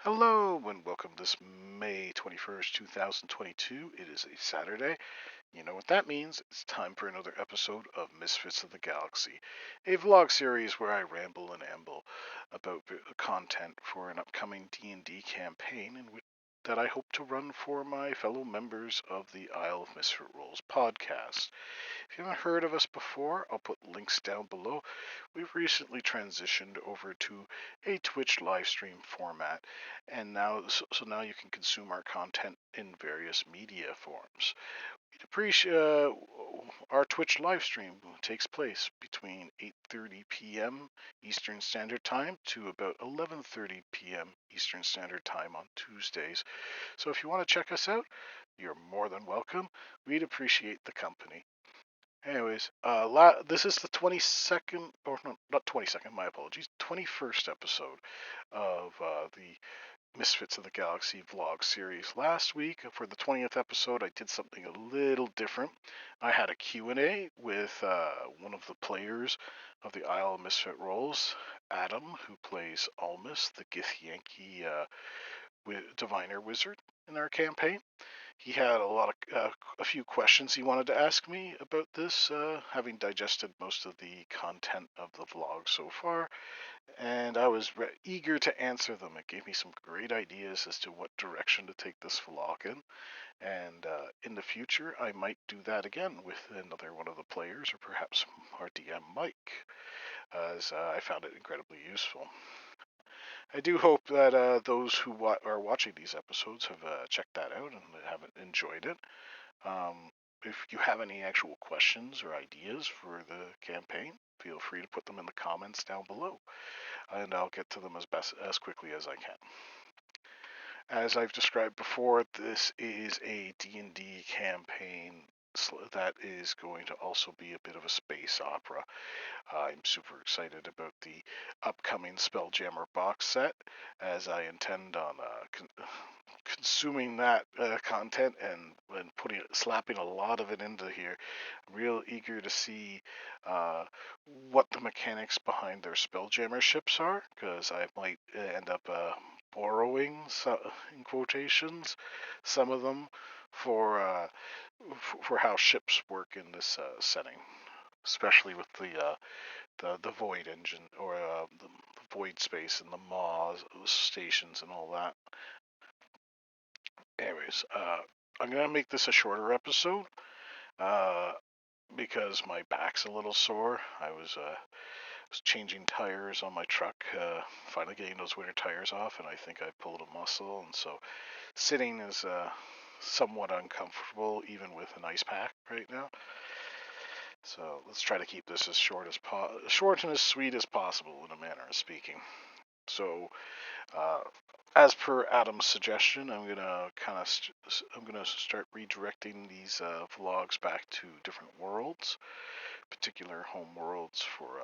Hello and welcome this May 21st, 2022. It is a Saturday. You know what that means. It's time for another episode of Misfits of the Galaxy, a vlog series where I ramble and amble about content for an upcoming D&D campaign that I hope to run for my fellow members of the Isle of Misfit Rolls podcast. If you haven't heard of us before, I'll put links down below. We've recently transitioned over to a Twitch live stream format, and now you can consume our content in various media forms. We'd appreciate our Twitch live stream takes place between 8:30 p.m. Eastern Standard Time to about 11:30 p.m. Eastern Standard Time on Tuesdays. So if you want to check us out, you're more than welcome. We'd appreciate the company. Anyways, this is the 22nd, or no, not 22nd, my apologies, 21st episode of the Misfits of the Galaxy vlog series. Last week, for the 20th episode, I did something a little different. I had a Q&A with one of the players of the Isle of Misfit Rolls, Adam, who plays Almus, the Githyanki diviner wizard in our campaign. He had a few questions he wanted to ask me about this, having digested most of the content of the vlog so far, and I was eager to answer them. It gave me some great ideas as to what direction to take this vlog in, and in the future I might do that again with another one of the players, or perhaps our DM Mike, as I found it incredibly useful. I do hope that those who are watching these episodes have checked that out and have enjoyed it. If you have any actual questions or ideas for the campaign, feel free to put them in the comments down below, and I'll get to them as quickly as I can. As I've described before, this is a D&D campaign that is going to also be a bit of a space opera. I'm super excited about the upcoming Spelljammer box set, as I intend on consuming that content and slapping a lot of it into here. I'm real eager to see what the mechanics behind their Spelljammer ships are, because I might end up borrowing, in quotations, some of them for how ships work in this setting, especially with the void engine, or the void space and the maw stations and all that. Anyways, I'm gonna make this a shorter episode uh, because my back's a little sore. I was changing tires on my truck, finally getting those winter tires off, and I think I pulled a muscle, and so sitting is somewhat uncomfortable, even with an ice pack right now. So let's try to keep this as short and as sweet as possible, in a manner of speaking. So, uh, as per Adam's suggestion, I'm gonna start redirecting these vlogs back to different worlds, particular home worlds for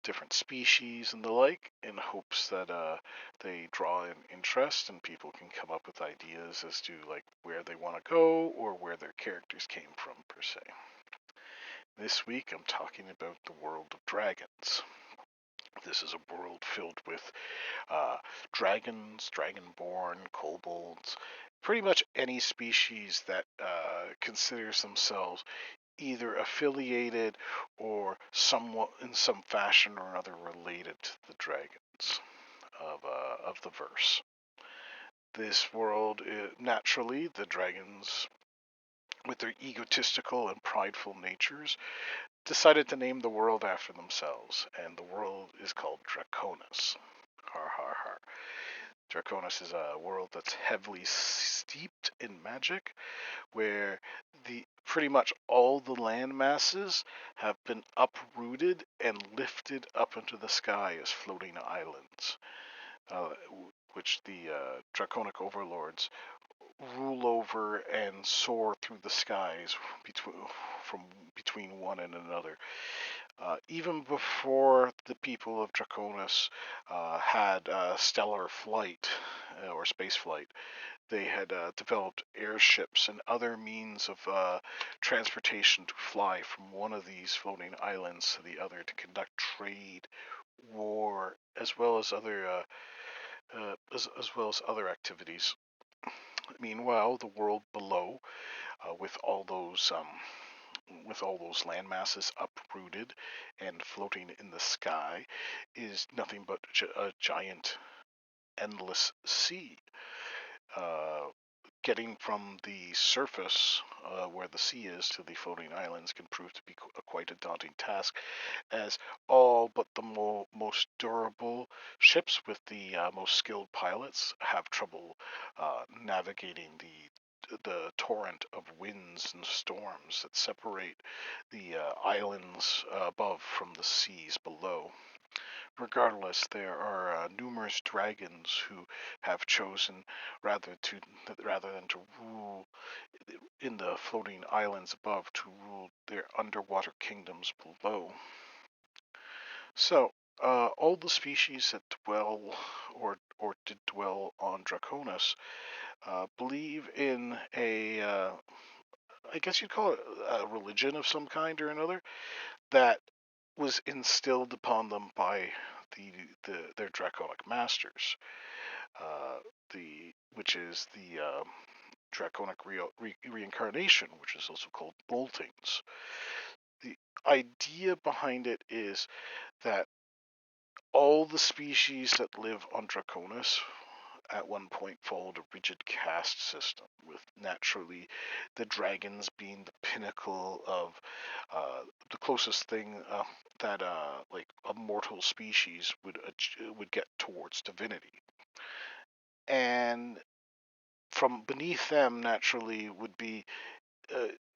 different species and the like, in hopes that they draw in interest and people can come up with ideas as to like where they want to go or where their characters came from per se. This week I'm talking about the world of dragons. This is a world filled with dragons, dragonborn, kobolds, pretty much any species that considers themselves either affiliated or somewhat in some fashion or another related to the dragons of the verse. This world, naturally, the dragons, with their egotistical and prideful natures, decided to name the world after themselves, and the world is called Draconis. Har har har. Draconis is a world that's heavily steeped in magic, where the pretty much all the land masses have been uprooted and lifted up into the sky as floating islands, uh, which the draconic overlords rule over and soar through the skies between one and another. Even before the people of Draconis had stellar flight or space flight, they had developed airships and other means of transportation to fly from one of these floating islands to the other to conduct trade, war, as well as other as well as other activities. Meanwhile, the world below, with all those land masses uprooted and floating in the sky, is nothing but a giant, endless sea. Uh, Getting from the surface, where the sea is, to the floating islands can prove to be quite a daunting task, as all but the most durable ships with the most skilled pilots have trouble navigating the torrent of winds and storms that separate the islands above from the seas below. Regardless, there are numerous dragons who have chosen rather to rather than to rule in the floating islands above, to rule their underwater kingdoms below. So, all the species that dwell or did dwell on Draconis believe in I guess you'd call it a religion of some kind or another that was instilled upon them by their draconic masters, uh, which is the draconic reincarnation, which is also called boltings. The idea behind it is that all the species that live on Draconis at one point followed a rigid caste system, with naturally the dragons being the pinnacle of the closest thing that like a mortal species would get towards divinity. And from beneath them, naturally, would be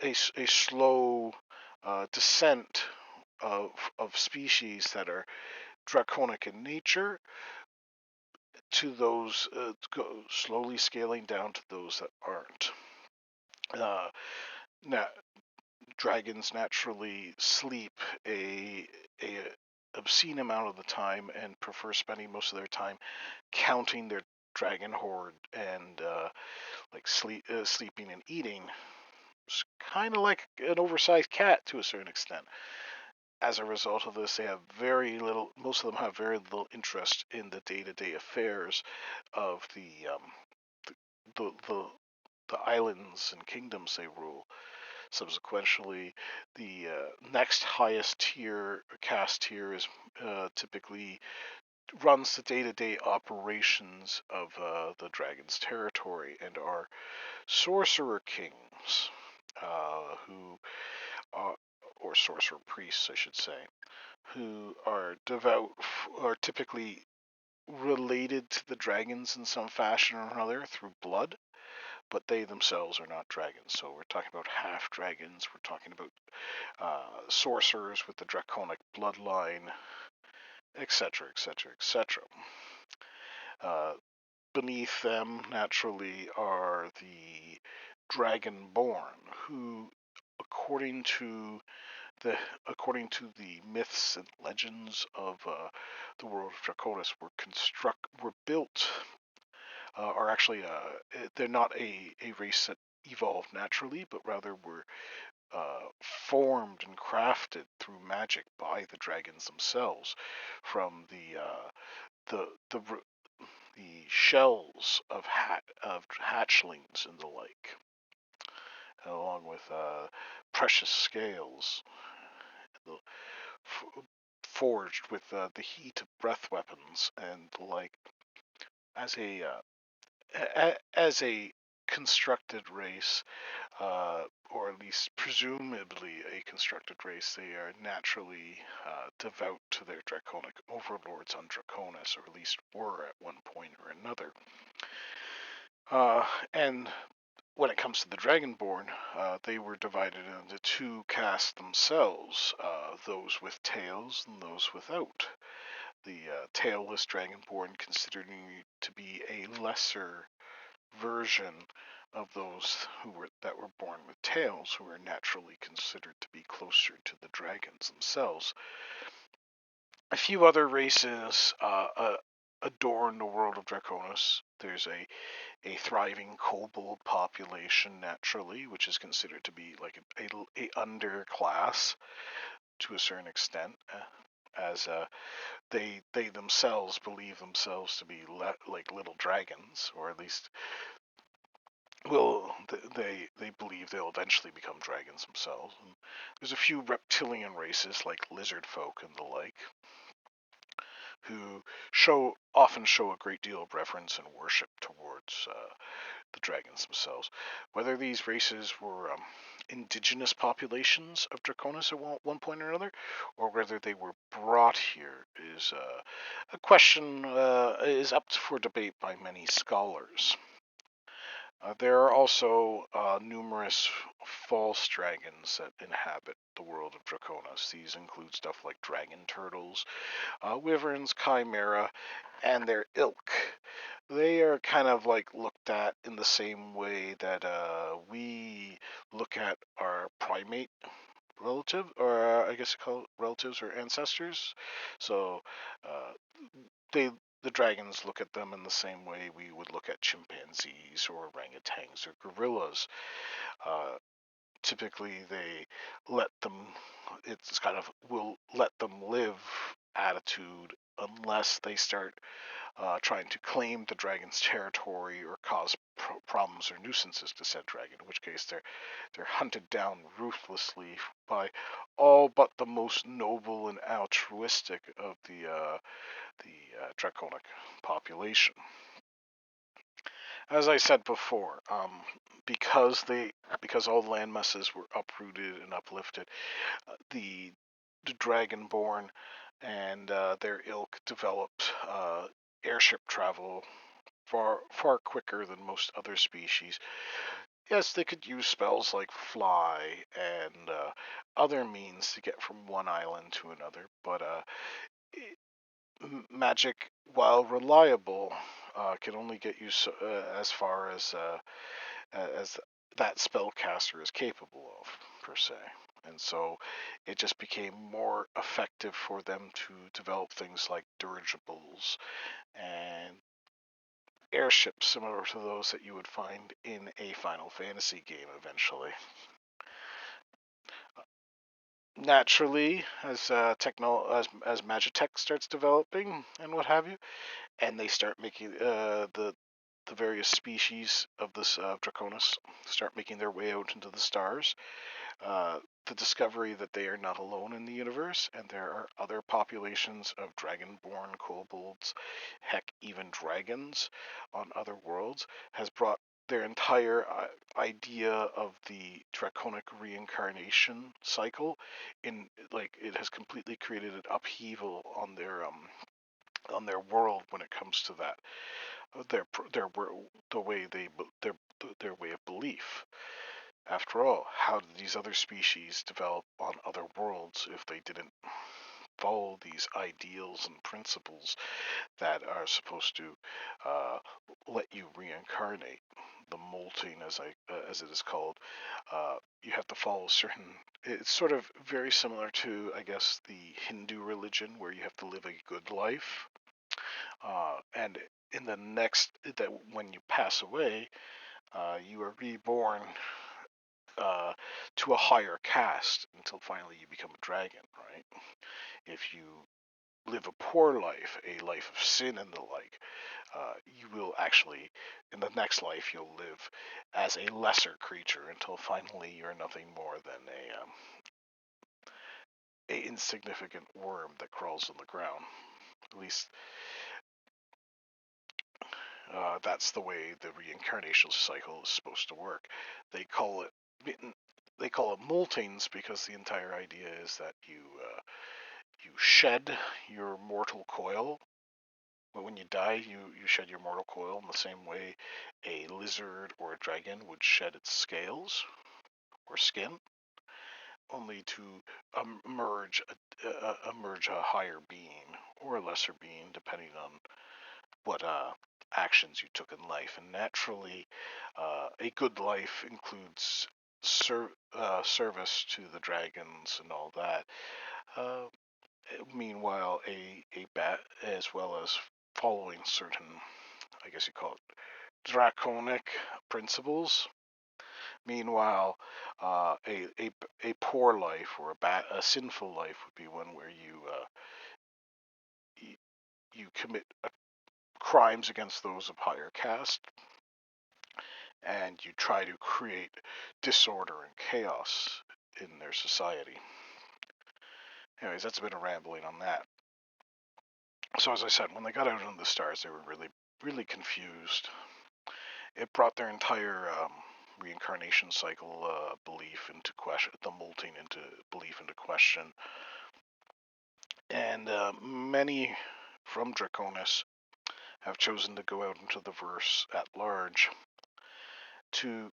a slow descent of species that are draconic in nature, to those slowly scaling down to those that aren't. Uh, now, dragons naturally sleep a obscene amount of the time and prefer spending most of their time counting their dragon horde and like sleeping and eating. It's kind of like an oversized cat to a certain extent. As a result of this, they have very little. Most of them have very little interest in the day-to-day affairs of the, the the islands and kingdoms they rule. Subsequently, the next highest caste tier is typically runs the day-to-day operations of the dragon's territory, and are sorcerer kings, who are, or sorcerer priests, I should say, who are devout, are typically related to the dragons in some fashion or another through blood, but they themselves are not dragons. So we're talking about half dragons. We're talking about sorcerers with the draconic bloodline, etc., etc., etc. Beneath them, naturally, are the dragonborn, who, according to the myths and legends of the world of Draconis, were built, are actually they're not a race that evolved naturally, but rather were formed and crafted through magic by the dragons themselves, from the shells of hatchlings and the like, along with precious scales, forged with the heat of breath weapons and the like. As a constructed race, or at least presumably a constructed race, they are naturally devout to their draconic overlords on Draconis, or at least were at one point or another. And when it comes to the Dragonborn, they were divided into two castes themselves, those with tails and those without. The tailless Dragonborn considered to be a lesser version of those that were born with tails, who are naturally considered to be closer to the dragons themselves. A few other races adorn the world of Draconis. There's a thriving kobold population, naturally, which is considered to be like a underclass to a certain extent. as they themselves believe themselves to be like little dragons, or at least they believe they'll eventually become dragons themselves. And there's a few reptilian races like lizard folk and the like who often show a great deal of reverence and worship towards the dragons themselves. Whether these races were indigenous populations of Draconis at one point or another, or whether they were brought here, is a question is up for debate by many scholars. There are also numerous false dragons that inhabit the world of Draconis. These include stuff like dragon turtles, wyverns, chimera, and their ilk. They are kind of like looked at in the same way that we look at our primate relative, or I guess you call it relatives or ancestors. So uh, they the dragons look at them in the same way we would look at chimpanzees or orangutans or gorillas. Uh, Typically, they let them. It's kind of will let them live attitude unless they start trying to claim the dragon's territory or cause problems or nuisances to said dragon, in which case they're hunted down ruthlessly by all but the most noble and altruistic of the draconic population. As I said before, because all the land masses were uprooted and uplifted, the dragonborn and their ilk developed airship travel far quicker than most other species. Yes, they could use spells like fly and other means to get from one island to another, but magic, while reliable, can only get you as far as that spellcaster is capable of, per se. And so it just became more effective for them to develop things like dirigibles and airships similar to those that you would find in a Final Fantasy game eventually. Naturally, as as Magitech starts developing and what have you, and they start making the various species of this Draconis start making their way out into the stars. The discovery that they are not alone in the universe, and there are other populations of dragonborn kobolds, heck, even dragons on other worlds, has brought their entire idea of the draconic reincarnation cycle in like it has completely created an upheaval on their world when it comes to that their the way their way of belief. After all, how did these other species develop on other worlds if they didn't follow these ideals and principles that are supposed to uh, let you reincarnate? The molting, as it is called, you have to follow certain. It's sort of very similar to, I guess, the Hindu religion, where you have to live a good life, and in the next that when you pass away, you are reborn uh, to a higher caste until finally you become a dragon, right? If you live a poor life, a life of sin and the like, you will actually, in the next life, you'll live as a lesser creature until finally you're nothing more than a insignificant worm that crawls on the ground. At least that's the way the reincarnation cycle is supposed to work. They call it they call it moltings because the entire idea is that you shed your mortal coil. When you die, you shed your mortal coil in the same way a lizard or a dragon would shed its scales or skin, only to emerge a higher being or a lesser being, depending on what actions you took in life. And naturally, a good life includes service to the dragons and all that. Uh, Meanwhile, a bat as well as following certain, I guess you call it, draconic principles. Meanwhile, a poor life or a sinful life would be one where you you commit crimes against those of higher caste, and you try to create disorder and chaos in their society. Anyways, that's a bit of rambling on that. So as I said, when they got out into the stars, they were really, really confused. It brought their entire reincarnation cycle belief into question, the molting into belief into question. And many from Draconis have chosen to go out into the verse at large to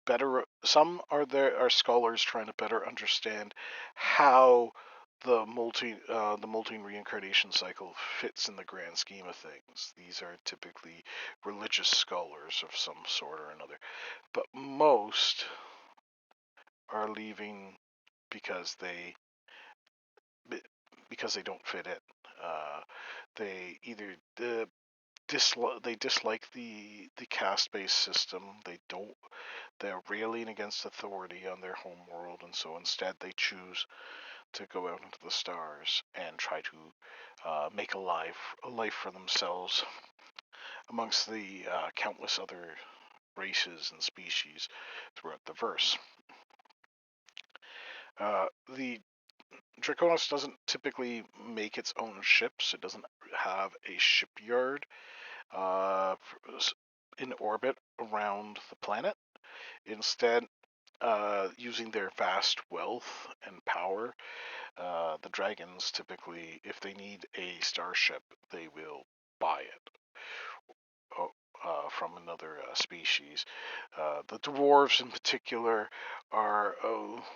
better. Some are scholars trying to better understand how the molting reincarnation cycle fits in the grand scheme of things. These are typically religious scholars of some sort or another, but most are leaving because they don't fit in. They either dislike the caste-based system. They're railing against authority on their home world, and so instead they choose to go out into the stars and try to make a life for themselves amongst the countless other races and species throughout the verse. The Draconis doesn't typically make its own ships. It doesn't have a shipyard in orbit around the planet. Instead, using their vast wealth and power, the dragons typically, if they need a starship, they will buy it from another species. The dwarves, in particular, are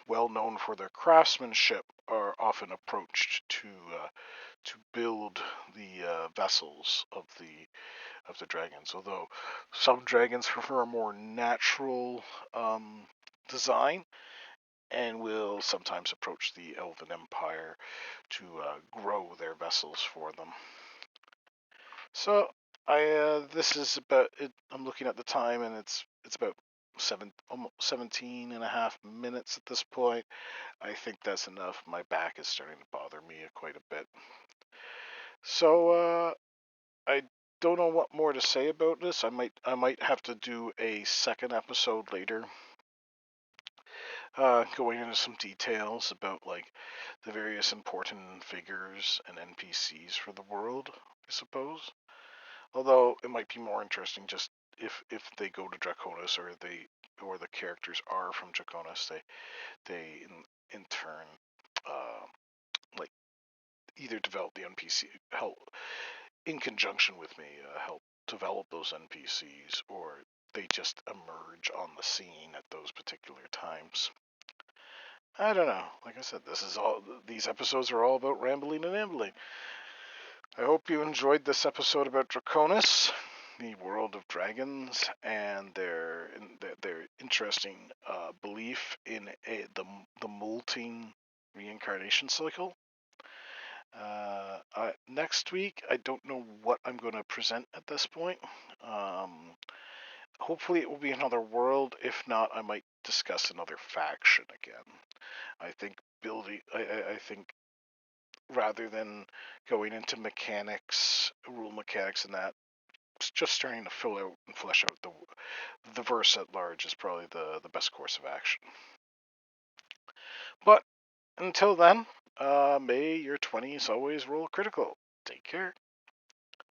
well known for their craftsmanship. Are often approached to build the vessels of the dragons. Although some dragons prefer a more natural design, and will sometimes approach the Elven Empire to grow their vessels for them. So this is about it. I'm looking at the time, and it's about almost 17 and a half minutes at this point. I think that's enough. My back is starting to bother me quite a bit. So I don't know what more to say about this. I might have to do a second episode later, going into some details about like the various important figures and NPCs for the world, I suppose. Although it might be more interesting just if they go to Draconis, or the characters are from Draconis, they in turn like either develop the NPC, help in conjunction with me, help develop those NPCs, or they just emerge on the scene at those particular times. I don't know. Like I said, these episodes are all about rambling and ambling. I hope you enjoyed this episode about Draconis, the world of dragons, and their interesting belief in the molting reincarnation cycle. Next week, I don't know what I'm going to present at this point. Hopefully, it will be another world. If not, I might discuss another faction again. I think I think rather than going into mechanics, rule mechanics, and that, just starting to fill out and flesh out the verse at large is probably the best course of action. But until then, may your 20s always roll critical. Take care.